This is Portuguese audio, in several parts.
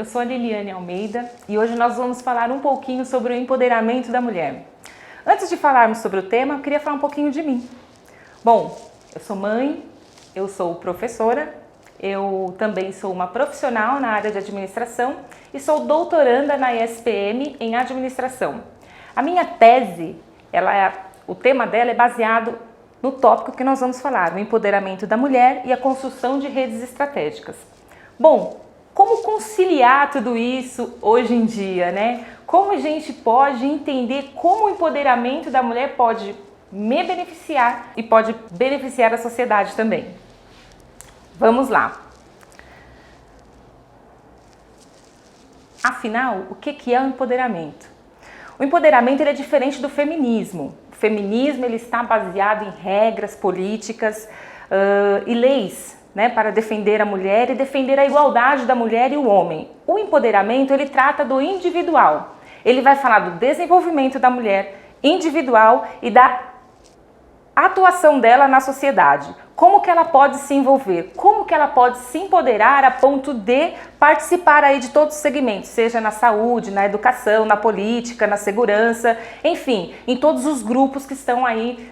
eu sou a Liliane Almeida e hoje nós vamos falar um pouquinho sobre o empoderamento da mulher. Antes de falarmos sobre o tema, eu queria falar um pouquinho de mim. Bom, eu sou mãe, eu sou professora, eu também sou uma profissional na área de administração e sou doutoranda na ESPM em administração. A minha tese, o tema dela é baseado no tópico que nós vamos falar, o empoderamento da mulher e a construção de redes estratégicas. Bom, como conciliar tudo isso hoje em dia, né? Como a gente pode entender como o empoderamento da mulher pode me beneficiar e pode beneficiar a sociedade também. Vamos lá. Afinal, o que é o empoderamento? O empoderamento ele é diferente do feminismo. O feminismo ele está baseado em regras políticas e leis, né, para defender a mulher e defender a igualdade da mulher e o homem. O empoderamento ele trata do individual. Ele vai falar do desenvolvimento da mulher individual e da atuação dela na sociedade. Como que ela pode se envolver, como que ela pode se empoderar a ponto de participar aí de todos os segmentos, seja na saúde, na educação, na política, na segurança, enfim, em todos os grupos que estão aí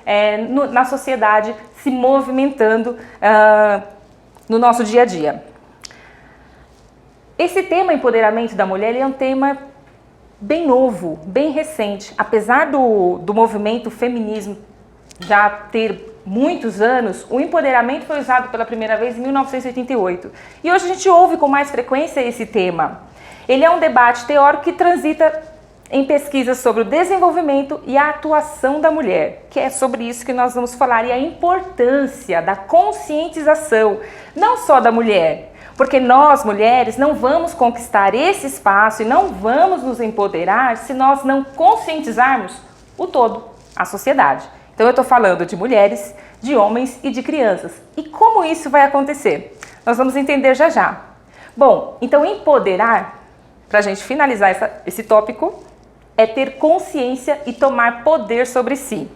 na sociedade se movimentando no nosso dia a dia. Esse tema empoderamento da mulher é um tema bem novo, bem recente. Apesar do movimento feminismo já ter muitos anos, o empoderamento foi usado pela primeira vez em 1988. E hoje a gente ouve com mais frequência esse tema. Ele é um debate teórico que transita em pesquisas sobre o desenvolvimento e a atuação da mulher, que é sobre isso que nós vamos falar, e a importância da conscientização, não só da mulher, porque nós, mulheres, não vamos conquistar esse espaço e não vamos nos empoderar se nós não conscientizarmos o todo, a sociedade. Então eu estou falando de mulheres, de homens e de crianças. E como isso vai acontecer? Nós vamos entender já já. Bom, então empoderar, para a gente finalizar esse tópico, é ter consciência e tomar poder sobre si.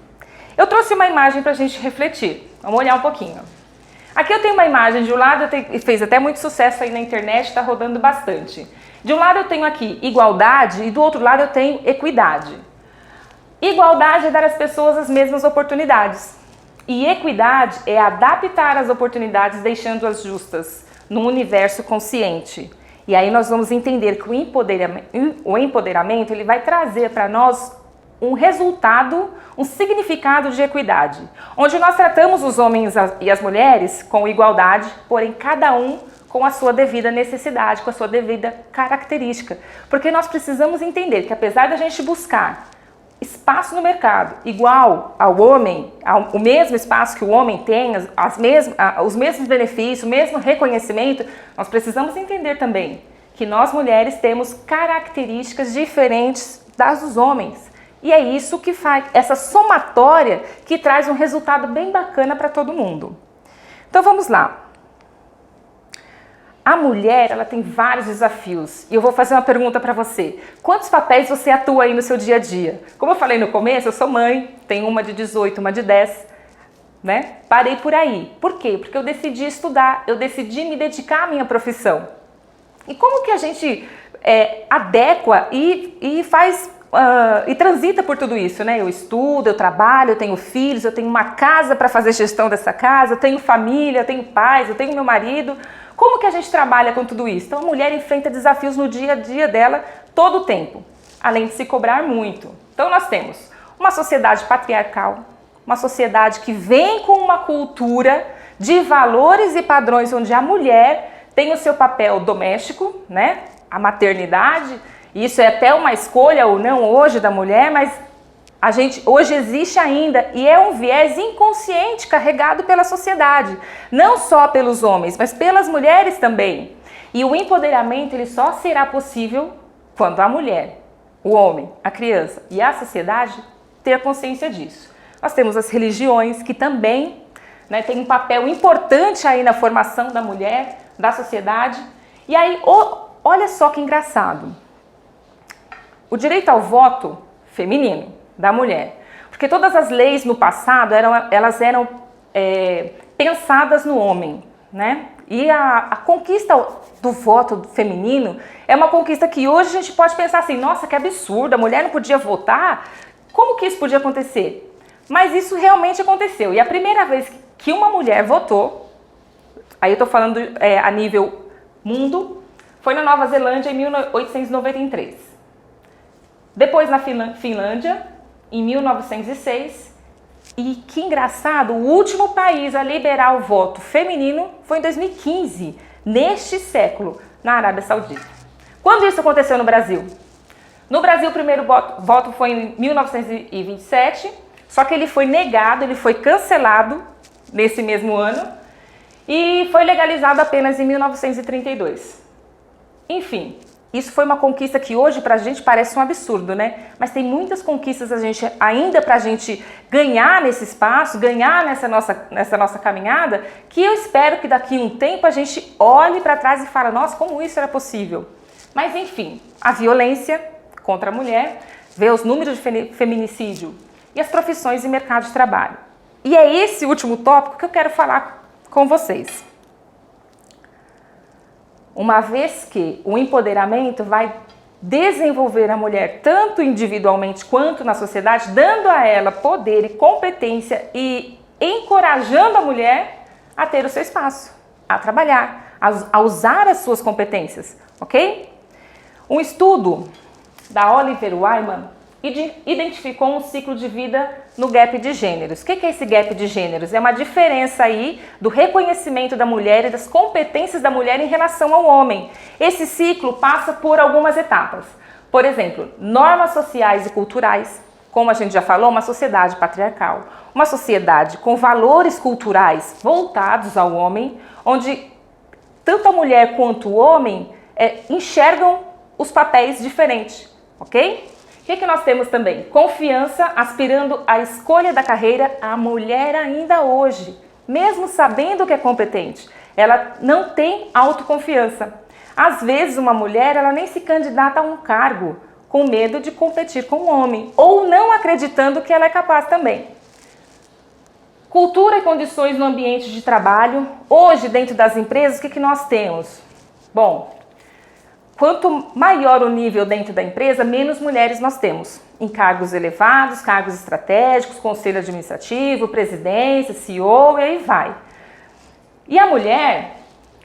Eu trouxe uma imagem para a gente refletir. Vamos olhar um pouquinho. Aqui eu tenho uma imagem, de um lado fez até muito sucesso aí na internet, está rodando bastante. De um lado eu tenho aqui igualdade e do outro lado eu tenho equidade. Igualdade é dar às pessoas as mesmas oportunidades. E equidade é adaptar as oportunidades deixando-as justas, num universo consciente. E aí nós vamos entender que o empoderamento ele vai trazer para nós um resultado, um significado de equidade, onde nós tratamos os homens e as mulheres com igualdade, porém cada um com a sua devida necessidade, com a sua devida característica. Porque nós precisamos entender que apesar da gente buscar espaço no mercado igual ao homem, o mesmo espaço que o homem tem, os mesmos benefícios, o mesmo reconhecimento, nós precisamos entender também que nós mulheres temos características diferentes das dos homens. E é isso que faz, essa somatória que traz um resultado bem bacana para todo mundo. Então vamos lá. A mulher, ela tem vários desafios e eu vou fazer uma pergunta para você. Quantos papéis você atua aí no seu dia a dia? Como eu falei no começo, eu sou mãe, tenho uma de 18, uma de 10, né? Parei por aí. Por quê? Porque eu decidi estudar, eu decidi me dedicar à minha profissão. E como que a gente adequa e faz e transita por tudo isso, né? Eu estudo, eu trabalho, eu tenho filhos, eu tenho uma casa para fazer gestão dessa casa, eu tenho família, eu tenho pais, eu tenho meu marido. Como que a gente trabalha com tudo isso? Então a mulher enfrenta desafios no dia a dia dela todo o tempo, além de se cobrar muito. Então nós temos uma sociedade patriarcal, uma sociedade que vem com uma cultura de valores e padrões onde a mulher tem o seu papel doméstico, né? A maternidade, isso é até uma escolha ou não hoje da mulher, mas hoje existe ainda e é um viés inconsciente carregado pela sociedade, não só pelos homens, mas pelas mulheres também. E o empoderamento ele só será possível quando a mulher, o homem, a criança e a sociedade ter consciência disso. Nós temos as religiões que também, né, têm um papel importante aí na formação da mulher, da sociedade. E aí, olha só que engraçado, o direito ao voto feminino da mulher. Porque todas as leis no passado elas eram pensadas no homem, né? E a conquista do voto feminino é uma conquista que hoje a gente pode pensar assim, nossa, que absurdo, a mulher não podia votar? Como que isso podia acontecer? Mas isso realmente aconteceu. E a primeira vez que uma mulher votou, aí eu tô falando a nível mundo, foi na Nova Zelândia em 1893. Depois na Finlândia, em 1906. E que engraçado, o último país a liberar o voto feminino foi em 2015, neste século, na Arábia Saudita. Quando isso aconteceu no Brasil? No Brasil, o primeiro voto foi em 1927, só que ele foi negado, ele foi cancelado nesse mesmo ano e foi legalizado apenas em 1932. Enfim, isso foi uma conquista que hoje pra gente parece um absurdo, né? Mas tem muitas conquistas ainda pra gente ganhar nesse espaço, ganhar nessa nossa caminhada, que eu espero que daqui a um tempo a gente olhe para trás e fale, nossa, como isso era possível? Mas enfim, a violência contra a mulher, ver os números de feminicídio e as profissões e mercado de trabalho. E é esse último tópico que eu quero falar com vocês. Uma vez que o empoderamento vai desenvolver a mulher tanto individualmente quanto na sociedade, dando a ela poder e competência e encorajando a mulher a ter o seu espaço, a trabalhar, a usar as suas competências, ok? Um estudo da Oliver Wyman identificou um ciclo de vida no gap de gêneros. O que é esse gap de gêneros? É uma diferença aí do reconhecimento da mulher e das competências da mulher em relação ao homem. Esse ciclo passa por algumas etapas. Por exemplo, normas sociais e culturais, como a gente já falou, uma sociedade patriarcal, uma sociedade com valores culturais voltados ao homem, onde tanto a mulher quanto o homem enxergam os papéis diferentes, ok? O que nós temos também? Confiança, aspirando à escolha da carreira, a mulher ainda hoje, mesmo sabendo que é competente, ela não tem autoconfiança. Às vezes uma mulher, ela nem se candidata a um cargo, com medo de competir com um homem, ou não acreditando que ela é capaz também. Cultura e condições no ambiente de trabalho. Hoje, dentro das empresas, o que nós temos? Bom, quanto maior o nível dentro da empresa, menos mulheres nós temos. Em cargos elevados, cargos estratégicos, conselho administrativo, presidência, CEO e aí vai. E a mulher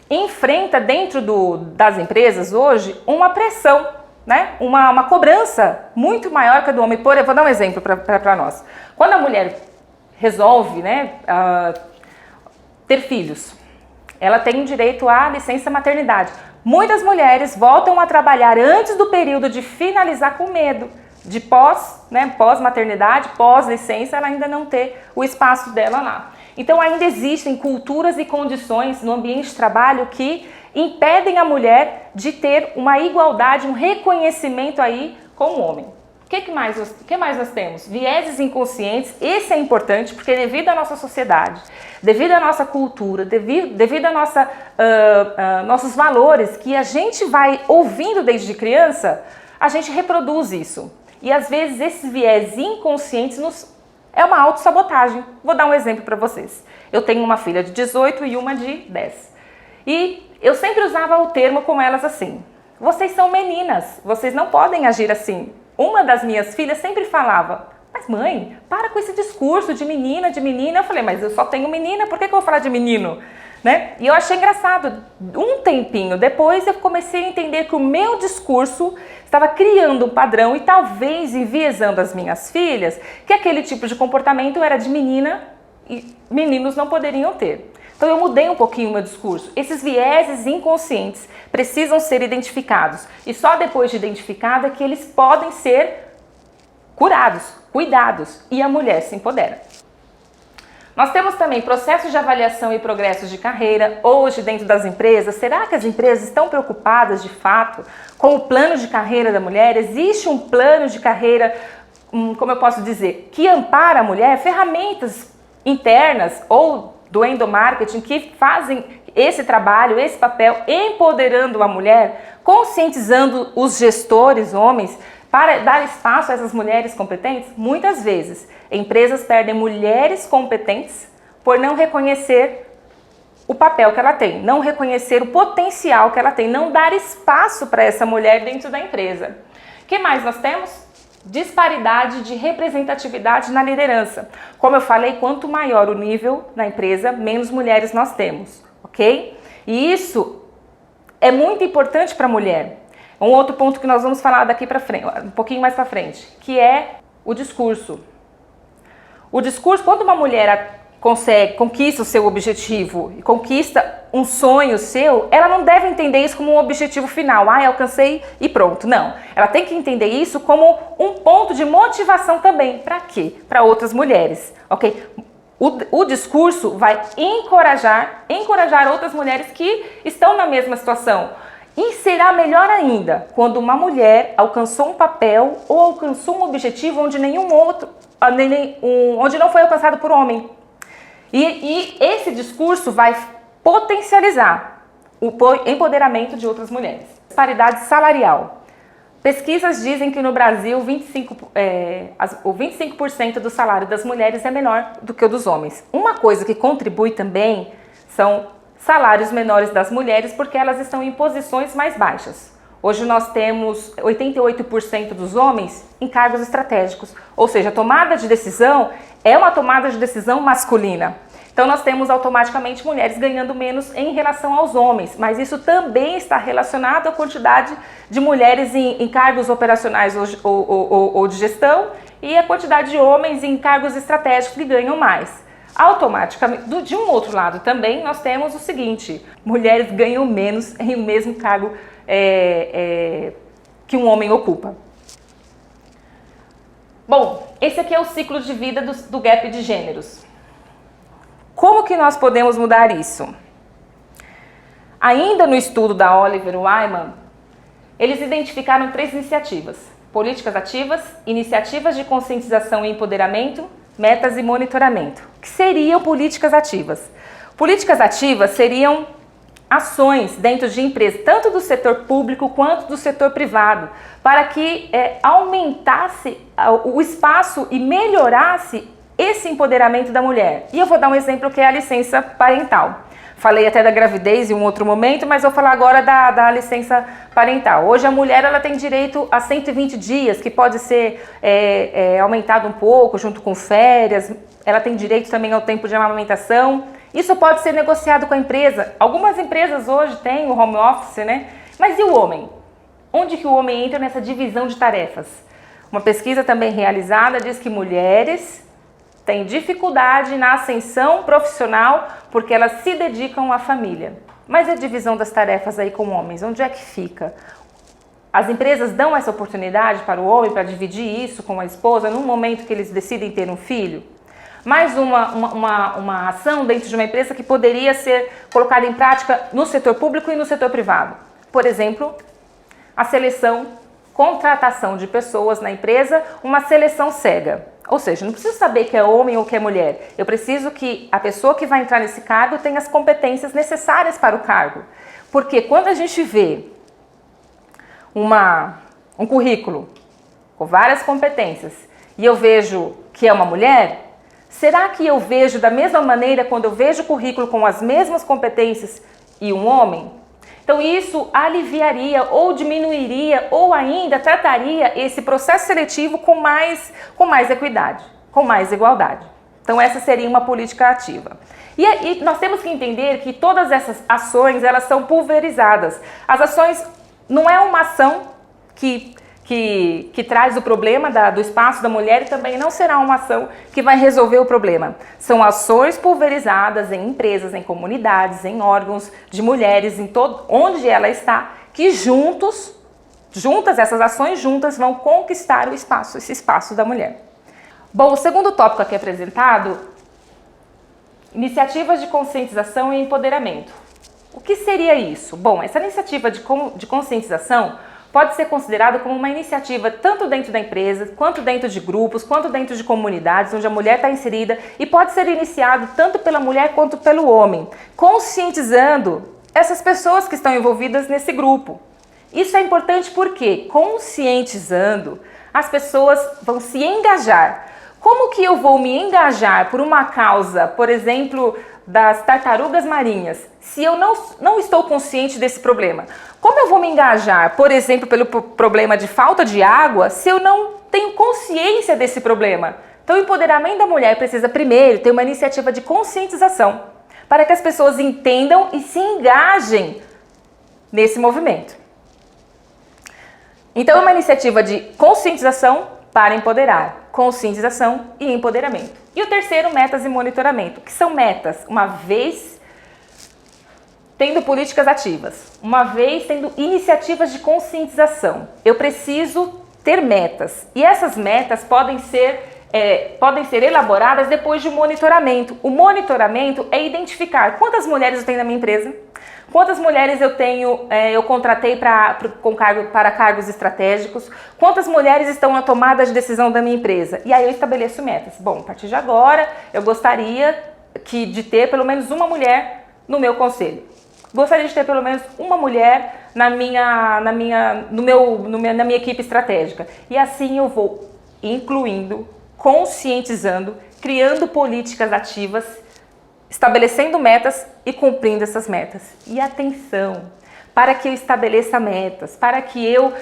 enfrenta dentro das empresas hoje uma pressão, né? Uma cobrança muito maior que a do homem. Eu vou dar um exemplo para nós. Quando a mulher resolve, né, ter filhos, ela tem o direito à licença maternidade. Muitas mulheres voltam a trabalhar antes do período de finalizar com medo de pós-maternidade, pós-licença, ela ainda não ter o espaço dela lá. Então ainda existem culturas e condições no ambiente de trabalho que impedem a mulher de ter uma igualdade, um reconhecimento aí com o homem. O que mais nós temos? Vieses inconscientes, esse é importante porque devido à nossa sociedade, devido à nossa cultura, devido a nossos valores que a gente vai ouvindo desde criança, a gente reproduz isso. E às vezes esses vieses inconscientes é uma autossabotagem. Vou dar um exemplo para vocês. Eu tenho uma filha de 18 e uma de 10. E eu sempre usava o termo com elas assim: vocês são meninas, vocês não podem agir assim. Uma das minhas filhas sempre falava: mas mãe, para com esse discurso de menina, de menina. Eu falei: mas eu só tenho menina, por que eu vou falar de menino? Né? E eu achei engraçado. Um tempinho depois eu comecei a entender que o meu discurso estava criando um padrão e talvez enviesando as minhas filhas, que aquele tipo de comportamento era de menina e meninos não poderiam ter. Então eu mudei um pouquinho o meu discurso. Esses vieses inconscientes precisam ser identificados. E só depois de identificado é que eles podem ser curados, cuidados. E a mulher se empodera. Nós temos também processos de avaliação e progressos de carreira. Hoje, dentro das empresas, será que as empresas estão preocupadas de fato com o plano de carreira da mulher? Existe um plano de carreira, como eu posso dizer, que ampara a mulher? Ferramentas internas ou do endomarketing que fazem esse trabalho, esse papel, empoderando a mulher, conscientizando os gestores, homens, para dar espaço a essas mulheres competentes. Muitas vezes, empresas perdem mulheres competentes por não reconhecer o papel que ela tem, não reconhecer o potencial que ela tem, não dar espaço para essa mulher dentro da empresa. O que mais nós temos? Disparidade de representatividade na liderança. Como eu falei, quanto maior o nível na empresa, menos mulheres nós temos, ok? E isso é muito importante para a mulher. Um outro ponto que nós vamos falar daqui para frente, um pouquinho mais para frente, que é o discurso. O discurso, quando uma mulher conquista o seu objetivo e conquista um sonho seu, ela não deve entender isso como um objetivo final. Alcancei e pronto. Não. Ela tem que entender isso como um ponto de motivação também. Para quê? Para outras mulheres, ok? O discurso vai encorajar outras mulheres que estão na mesma situação. E será melhor ainda quando uma mulher alcançou um papel ou alcançou um objetivo onde onde não foi alcançado por homem. E esse discurso vai potencializar o empoderamento de outras mulheres. Disparidade salarial. Pesquisas dizem que no Brasil 25% do salário das mulheres é menor do que o dos homens. Uma coisa que contribui também são salários menores das mulheres porque elas estão em posições mais baixas. Hoje nós temos 88% dos homens em cargos estratégicos, ou seja, a tomada de decisão é uma tomada de decisão masculina. Então nós temos automaticamente mulheres ganhando menos em relação aos homens, mas isso também está relacionado à quantidade de mulheres em cargos operacionais ou de gestão e a quantidade de homens em cargos estratégicos que ganham mais. Automaticamente, de um outro lado também, nós temos o seguinte: mulheres ganham menos em o mesmo cargo que um homem ocupa. Bom, esse aqui é o ciclo de vida do gap de gêneros. Como que nós podemos mudar isso? Ainda no estudo da Oliver Wyman, eles identificaram 3 iniciativas: políticas ativas, iniciativas de conscientização e empoderamento, metas e monitoramento. O que seriam políticas ativas? Políticas ativas seriam ações dentro de empresas, tanto do setor público quanto do setor privado, para que aumentasse o espaço e melhorasse esse empoderamento da mulher. E eu vou dar um exemplo que é a licença parental. Falei até da gravidez em um outro momento, mas vou falar agora da licença parental. Hoje a mulher ela tem direito a 120 dias, que pode ser aumentado um pouco, junto com férias. Ela tem direito também ao tempo de amamentação. Isso pode ser negociado com a empresa. Algumas empresas hoje têm o home office, né? Mas e o homem? Onde que o homem entra nessa divisão de tarefas? Uma pesquisa também realizada diz que mulheres têm dificuldade na ascensão profissional porque elas se dedicam à família. Mas a divisão das tarefas aí com homens, onde é que fica? As empresas dão essa oportunidade para o homem para dividir isso com a esposa no momento que eles decidem ter um filho? Mais uma ação dentro de uma empresa que poderia ser colocada em prática no setor público e no setor privado. Por exemplo, a contratação de pessoas na empresa, uma seleção cega. Ou seja, não preciso saber que é homem ou que é mulher. Eu preciso que a pessoa que vai entrar nesse cargo tenha as competências necessárias para o cargo. Porque quando a gente vê um currículo com várias competências e eu vejo que é uma mulher, será que eu vejo da mesma maneira quando eu vejo o currículo com as mesmas competências e um homem? Então isso aliviaria ou diminuiria ou ainda trataria esse processo seletivo com mais equidade, com mais igualdade. Então essa seria uma política ativa. E nós temos que entender que todas essas ações elas são pulverizadas. As ações não é uma ação que traz o problema do espaço da mulher e também não será uma ação que vai resolver o problema. São ações pulverizadas em empresas, em comunidades, em órgãos de mulheres, onde ela está, que juntas essas ações juntas vão conquistar esse espaço da mulher. Bom, o segundo tópico aqui apresentado, iniciativas de conscientização e empoderamento. O que seria isso? Bom, essa iniciativa de conscientização pode ser considerado como uma iniciativa tanto dentro da empresa, quanto dentro de grupos, quanto dentro de comunidades onde a mulher está inserida e pode ser iniciado tanto pela mulher quanto pelo homem, conscientizando essas pessoas que estão envolvidas nesse grupo. Isso é importante porque, conscientizando, as pessoas vão se engajar. Como que eu vou me engajar por uma causa, por exemplo, das tartarugas marinhas, se eu não estou consciente desse problema, como eu vou me engajar, por exemplo, pelo problema de falta de água, se eu não tenho consciência desse problema? Então, o empoderamento da mulher precisa primeiro ter uma iniciativa de conscientização, para que as pessoas entendam e se engajem nesse movimento. Então, é uma iniciativa de conscientização para empoderar, conscientização e empoderamento. E o terceiro, metas e monitoramento, que são metas, uma vez tendo políticas ativas, uma vez tendo iniciativas de conscientização. Eu preciso ter metas, e essas metas podem ser elaboradas depois de um monitoramento. O monitoramento é identificar quantas mulheres eu tenho na minha empresa, quantas mulheres eu contratei para cargos estratégicos, quantas mulheres estão na tomada de decisão da minha empresa. E aí eu estabeleço metas. Bom, a partir de agora eu gostaria de ter pelo menos uma mulher no meu conselho. Gostaria de ter pelo menos uma mulher na minha equipe estratégica. E assim eu vou incluindo, conscientizando, criando políticas ativas, estabelecendo metas e cumprindo essas metas. E atenção, para que eu estabeleça metas, para que eu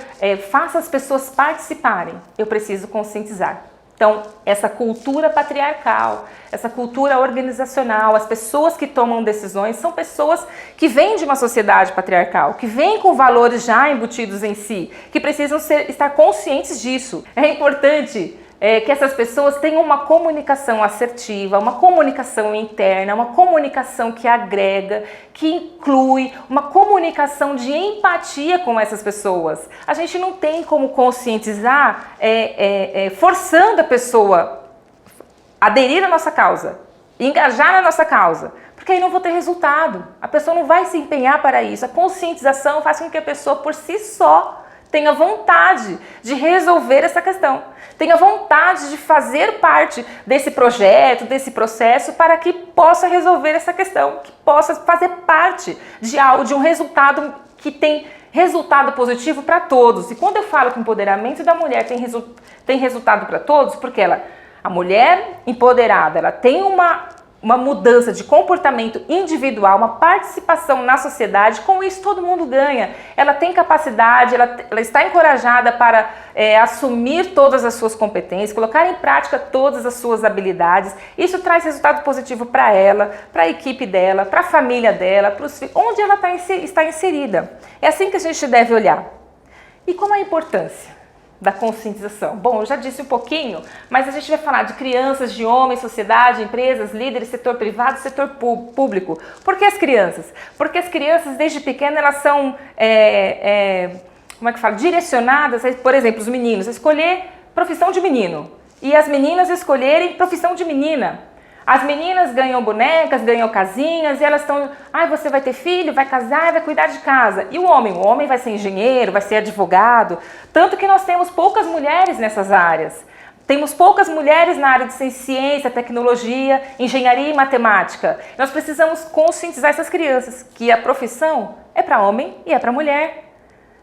faça as pessoas participarem, eu preciso conscientizar. Então, essa cultura patriarcal, essa cultura organizacional, as pessoas que tomam decisões são pessoas que vêm de uma sociedade patriarcal, que vêm com valores já embutidos em si, que precisam estar conscientes disso. É importante que essas pessoas tenham uma comunicação assertiva, uma comunicação interna, uma comunicação que agrega, que inclui, uma comunicação de empatia com essas pessoas. A gente não tem como conscientizar forçando a pessoa a aderir à nossa causa, engajar na nossa causa, porque aí não vou ter resultado. A pessoa não vai se empenhar para isso. A conscientização faz com que a pessoa por si só tenha vontade de resolver essa questão, tenha vontade de fazer parte desse projeto, desse processo, para que possa resolver essa questão, que possa fazer parte de um resultado que tem resultado positivo para todos. E quando eu falo que o empoderamento da mulher tem resultado para todos, porque a mulher empoderada, ela tem uma mudança de comportamento individual, uma participação na sociedade, com isso todo mundo ganha. Ela tem capacidade, ela está encorajada para assumir todas as suas competências, colocar em prática todas as suas habilidades. Isso traz resultado positivo para ela, para a equipe dela, para a família dela, para os filhos, onde ela está inserida. É assim que a gente deve olhar. E qual a importância da conscientização? Bom, eu já disse um pouquinho, mas a gente vai falar de crianças, de homens, sociedade, empresas, líderes, setor privado, setor público. Por que as crianças? Porque as crianças, desde pequenas, elas são, direcionadas, por exemplo, os meninos, a escolher profissão de menino e as meninas escolherem profissão de menina. As meninas ganham bonecas, ganham casinhas e elas estão... você vai ter filho, vai casar, vai cuidar de casa. E o homem vai ser engenheiro, vai ser advogado. Tanto que nós temos poucas mulheres nessas áreas. Temos poucas mulheres na área de ciência, tecnologia, engenharia e matemática. Nós precisamos conscientizar essas crianças que a profissão é para homem e é para mulher.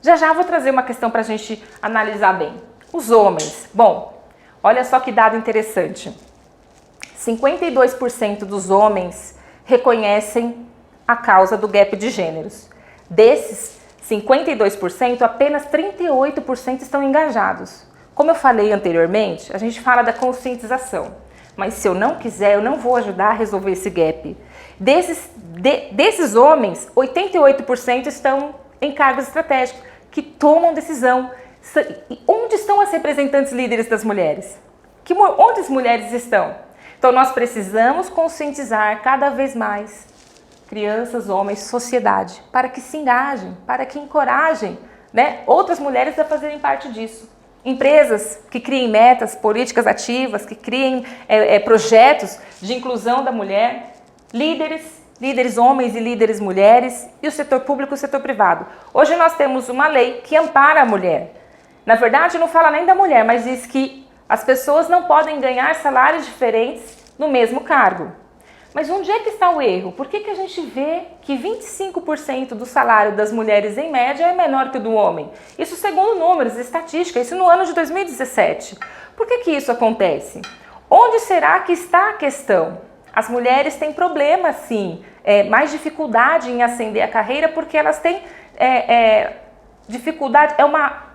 Já vou trazer uma questão para a gente analisar bem. Os homens. Bom, olha só que dado interessante. 52% dos homens reconhecem a causa do gap de gêneros. Desses 52%, apenas 38% estão engajados. Como eu falei anteriormente, a gente fala da conscientização. Mas se eu não quiser, eu não vou ajudar a resolver esse gap. Desses homens, 88% estão em cargos estratégicos, que tomam decisão. Onde estão as representantes líderes das mulheres? Onde as mulheres estão? Então, nós precisamos conscientizar cada vez mais crianças, homens, sociedade, para que se engajem, para que encorajem, outras mulheres a fazerem parte disso. Empresas que criem metas, políticas ativas, que criem projetos de inclusão da mulher, líderes homens e líderes mulheres, e o setor público e o setor privado. Hoje nós temos uma lei que ampara a mulher. Na verdade, não fala nem da mulher, mas diz que as pessoas não podem ganhar salários diferentes no mesmo cargo. Mas onde é que está o erro? Por que a gente vê que 25% do salário das mulheres em média é menor que o do homem? Isso segundo números, estatística, isso no ano de 2017. Por que isso acontece? Onde será que está a questão? As mulheres têm problema, sim, mais dificuldade em ascender a carreira porque elas têm dificuldade,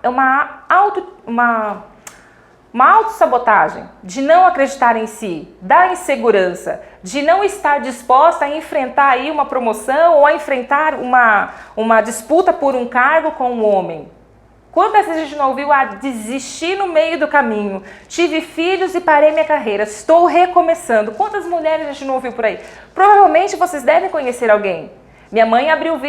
uma autossabotagem, de não acreditar em si, da insegurança, de não estar disposta a enfrentar aí uma promoção ou a enfrentar uma disputa por um cargo com um homem. Quantas vezes a gente não ouviu desistir no meio do caminho, tive filhos e parei minha carreira, estou recomeçando. Quantas mulheres a gente não ouviu por aí? Provavelmente vocês devem conhecer alguém. Minha mãe abriu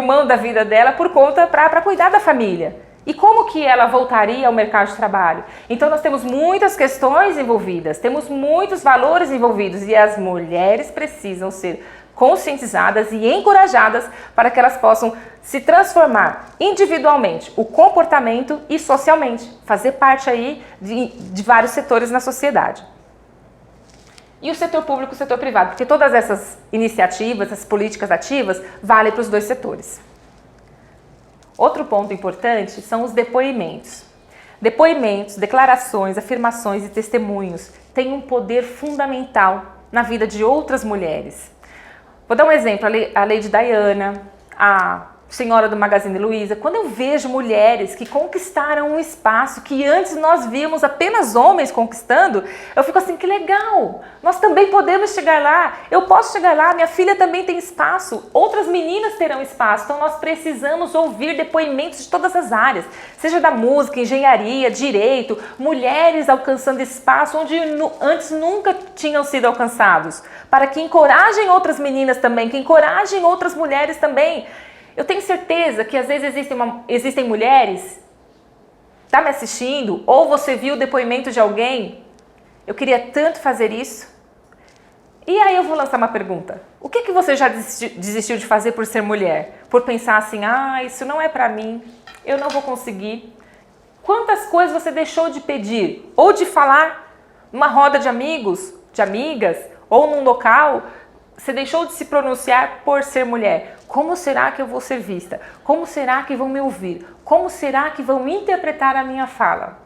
mão da vida dela por conta para cuidar da família. E como que ela voltaria ao mercado de trabalho? Então nós temos muitas questões envolvidas, temos muitos valores envolvidos e as mulheres precisam ser conscientizadas e encorajadas para que elas possam se transformar individualmente, o comportamento e socialmente, fazer parte aí de vários setores na sociedade. E o setor público e o setor privado, porque todas essas iniciativas, essas políticas ativas, valem para os dois setores. Outro ponto importante são os depoimentos. Depoimentos, declarações, afirmações e testemunhos têm um poder fundamental na vida de outras mulheres. Vou dar um exemplo, a Lady Diana, a senhora do Magazine Luiza. Quando eu vejo mulheres que conquistaram um espaço que antes nós víamos apenas homens conquistando, eu fico assim, que legal, nós também podemos chegar lá, eu posso chegar lá, minha filha também tem espaço, outras meninas terão espaço, então nós precisamos ouvir depoimentos de todas as áreas, seja da música, engenharia, direito, mulheres alcançando espaço onde antes nunca tinham sido alcançados, para que encorajem outras meninas também, que encorajem outras mulheres também. Eu tenho certeza que às vezes existem mulheres, tá me assistindo, ou você viu o depoimento de alguém, eu queria tanto fazer isso. E aí eu vou lançar uma pergunta. O que você já desistiu de fazer por ser mulher? Por pensar assim, isso não é pra mim, eu não vou conseguir. Quantas coisas você deixou de pedir ou de falar numa roda de amigos, de amigas, ou num local? Você deixou de se pronunciar por ser mulher. Como será que eu vou ser vista? Como será que vão me ouvir? Como será que vão interpretar a minha fala?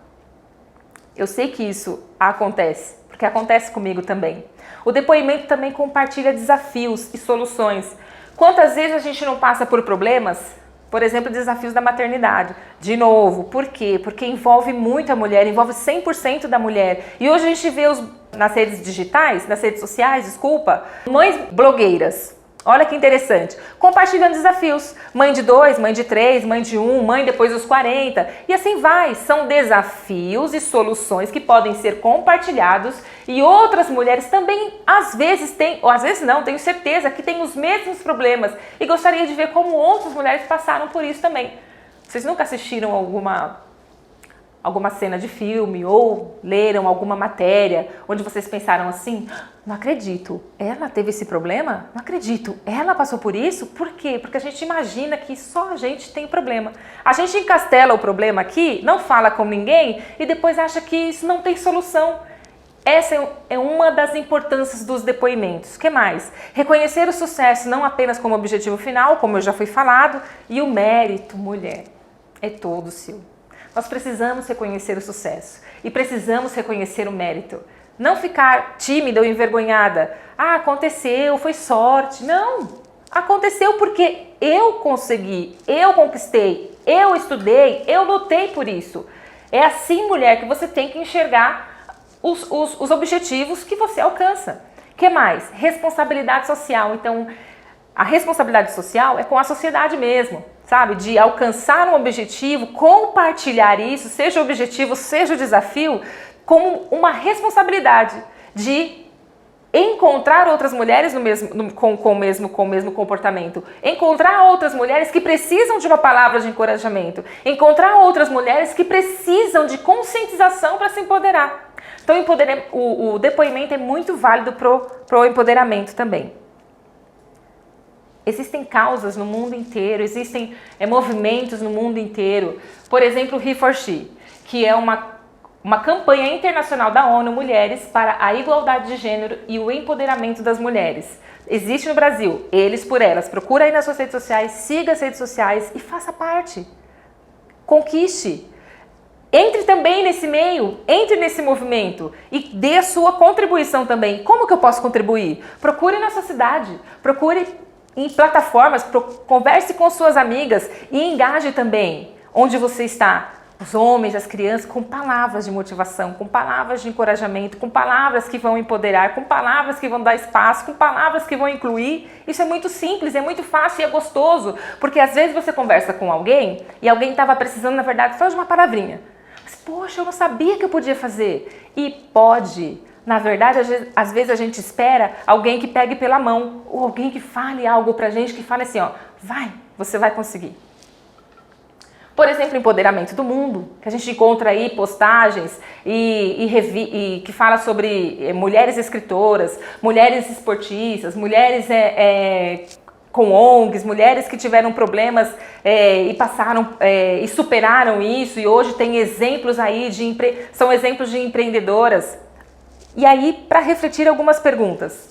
Eu sei que isso acontece, porque acontece comigo também. O depoimento também compartilha desafios e soluções. Quantas vezes a gente não passa por problemas? Por exemplo, desafios da maternidade. De novo, por quê? Porque envolve muito a mulher, envolve 100% da mulher. E hoje a gente vê nas redes digitais, nas redes sociais, desculpa, mães blogueiras. Olha que interessante. Compartilhando desafios. Mãe de 2, mãe de 3, mãe de 1, mãe depois dos 40. E assim vai. São desafios e soluções que podem ser compartilhados. E outras mulheres também, às vezes têm, ou às vezes não, tenho certeza que têm os mesmos problemas. E gostaria de ver como outras mulheres passaram por isso também. Vocês nunca assistiram alguma cena de filme ou leram alguma matéria onde vocês pensaram assim, não acredito, ela teve esse problema? Não acredito, ela passou por isso? Por quê? Porque a gente imagina que só a gente tem problema. A gente encastela o problema aqui, não fala com ninguém e depois acha que isso não tem solução. Essa é uma das importâncias dos depoimentos. O que mais? Reconhecer o sucesso não apenas como objetivo final, como eu já fui falado, e o mérito, mulher, é todo seu. Nós precisamos reconhecer o sucesso e precisamos reconhecer o mérito. Não ficar tímida ou envergonhada. Aconteceu, foi sorte. Não, aconteceu porque eu consegui, eu conquistei, eu estudei, eu lutei por isso. É assim, mulher, que você tem que enxergar os objetivos que você alcança. O que mais? Responsabilidade social. Então, a responsabilidade social é com a sociedade mesmo. Sabe, de alcançar um objetivo, compartilhar isso, seja o objetivo, seja o desafio, como uma responsabilidade de encontrar outras mulheres com o mesmo comportamento, encontrar outras mulheres que precisam de uma palavra de encorajamento, encontrar outras mulheres que precisam de conscientização para se empoderar. Então o depoimento é muito válido para o empoderamento também. Existem causas no mundo inteiro, existem movimentos no mundo inteiro. Por exemplo, o He4She, que é uma campanha internacional da ONU Mulheres para a igualdade de gênero e o empoderamento das mulheres. Existe no Brasil, Eles por Elas. Procura aí nas suas redes sociais, siga as redes sociais e faça parte. Conquiste. Entre também nesse meio, entre nesse movimento e dê a sua contribuição também. Como que eu posso contribuir? Procure na sua cidade, procure em plataformas, converse com suas amigas e engaje também onde você está. Os homens, as crianças, com palavras de motivação, com palavras de encorajamento, com palavras que vão empoderar, com palavras que vão dar espaço, com palavras que vão incluir. Isso é muito simples, é muito fácil e é gostoso, porque às vezes você conversa com alguém e alguém estava precisando, na verdade, só de uma palavrinha. Mas, poxa, eu não sabia que eu podia fazer. E pode. Na verdade, às vezes a gente espera alguém que pegue pela mão, ou alguém que fale algo pra gente, que fale assim, ó, vai, você vai conseguir. Por exemplo, empoderamento do mundo, que a gente encontra aí postagens e que fala sobre mulheres escritoras, mulheres esportistas, mulheres com ONGs, mulheres que tiveram problemas e passaram e superaram isso e hoje tem exemplos aí são exemplos de empreendedoras. E aí, para refletir algumas perguntas.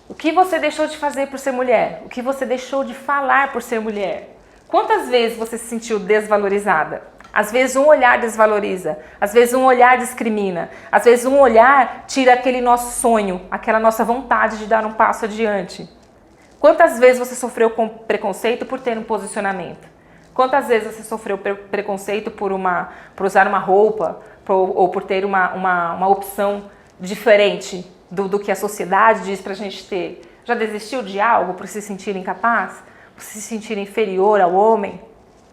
O que você deixou de fazer por ser mulher? O que você deixou de falar por ser mulher? Quantas vezes você se sentiu desvalorizada? Às vezes um olhar desvaloriza, às vezes um olhar discrimina, às vezes um olhar tira aquele nosso sonho, aquela nossa vontade de dar um passo adiante. Quantas vezes você sofreu com preconceito por ter um posicionamento? Quantas vezes você sofreu preconceito por usar uma roupa ou por ter uma opção diferente do que a sociedade diz pra gente ter? Já desistiu de algo por se sentir incapaz? Se sentir inferior ao homem?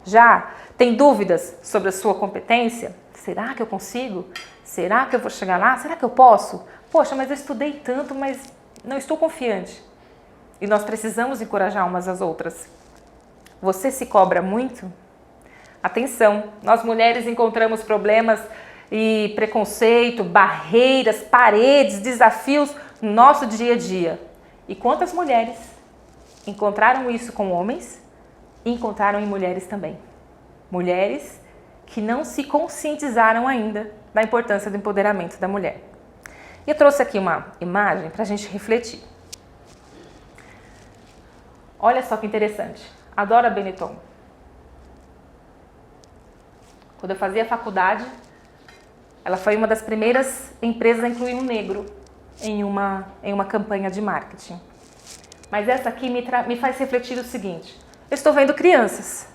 Já? Tem dúvidas sobre a sua competência? Será que eu consigo? Será que eu vou chegar lá? Será que eu posso? Poxa, mas eu estudei tanto, mas não estou confiante. E nós precisamos encorajar umas às outras. Você se cobra muito? Atenção, nós mulheres encontramos problemas e preconceito, barreiras, paredes, desafios no nosso dia a dia. E quantas mulheres encontraram isso com homens e encontraram em mulheres também. Mulheres que não se conscientizaram ainda da importância do empoderamento da mulher. E eu trouxe aqui uma imagem para a gente refletir. Olha só que interessante. A Dora Benetton. Quando eu fazia faculdade, ela foi uma das primeiras empresas a incluir um negro em uma campanha de marketing. Mas essa aqui me faz refletir o seguinte: eu estou vendo crianças.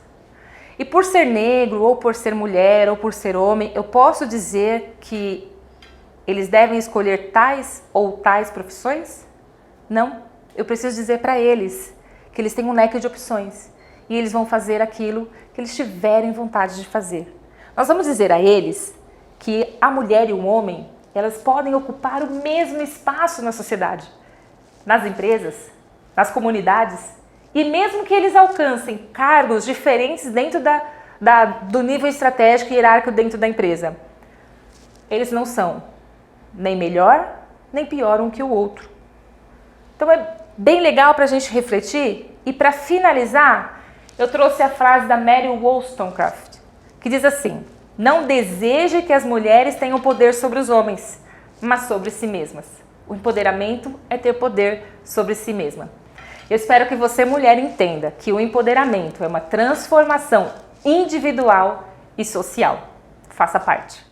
E por ser negro, ou por ser mulher, ou por ser homem, eu posso dizer que eles devem escolher tais ou tais profissões? Não. Eu preciso dizer para eles que eles têm um leque de opções. E eles vão fazer aquilo que eles tiverem vontade de fazer. Nós vamos dizer a eles que a mulher e o homem, elas podem ocupar o mesmo espaço na sociedade, nas empresas, nas comunidades, e mesmo que eles alcancem cargos diferentes dentro do nível estratégico e hierárquico dentro da empresa, eles não são nem melhor, nem pior um que o outro. Então é bem legal para a gente refletir, e para finalizar, eu trouxe a frase da Mary Wollstonecraft, que diz assim: não deseje que as mulheres tenham poder sobre os homens, mas sobre si mesmas. O empoderamento é ter poder sobre si mesma. Eu espero que você, mulher, entenda que o empoderamento é uma transformação individual e social. Faça parte.